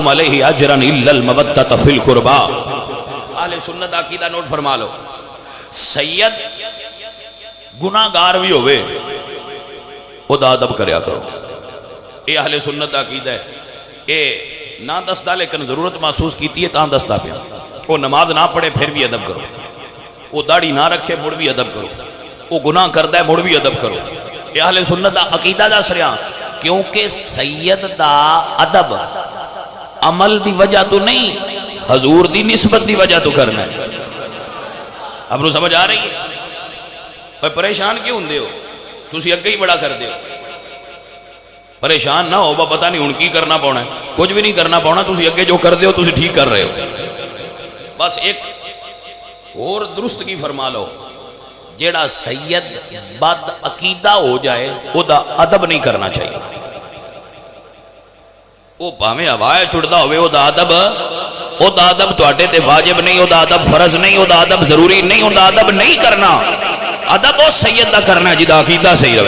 اسألکم علیہ اجرا الا المودۃ فی القربى. اہل سنت عقیدہ نوٹ فرما لو. سید گناہگار بھی ہوئے او دا ادب کریا کرو. اے اہل سنت عقیدہ ہے. اے نہ دستا لیکن ضرورت محسوس کیتی ہے تاں دستا پیا. وہ نماز نہ پڑھے پھر بھی ادب کرو. وہ داڑھی نہ رکھے مڑ بھی ادب کرو. وہ گناہ کردا ہے مڑ بھی ادب کرو. اے اہل سنت عقیدہ دا سریا. کیونکہ سید دا ادب عمل دی وجہ تو نہیں حضور دی نسبت دی وجہ تو کرنا ہے. اب نو سمجھ آ رہی ہے؟ اور پریشان کیوں ہوندے ہو؟ تسی اگے ہی بڑا کر دے ہو. پریشان نہ ہو با پتہ نہیں ہن کی کرنا پونا ہے. کچھ بھی نہیں کرنا پونا. تسی اگے جو کر دے ہو تسی ٹھیک کر رہے ہو. بس ایک اور درست کی فرما لو. جیڑا سید بد عقیدہ ہو جائے او دا ادب نہیں کرنا چاہیے. وہ بھاویں ہوائے چھڑدا ہوئے او دا ادب تواڈے تے واجب نہیں. او دا ادب فرض نہیں. او دا ادب ضروری نہیں. او دا ادب نہیں کرنا. ادب او سید دا کرنا جدا عقیدہ صحیح رہے.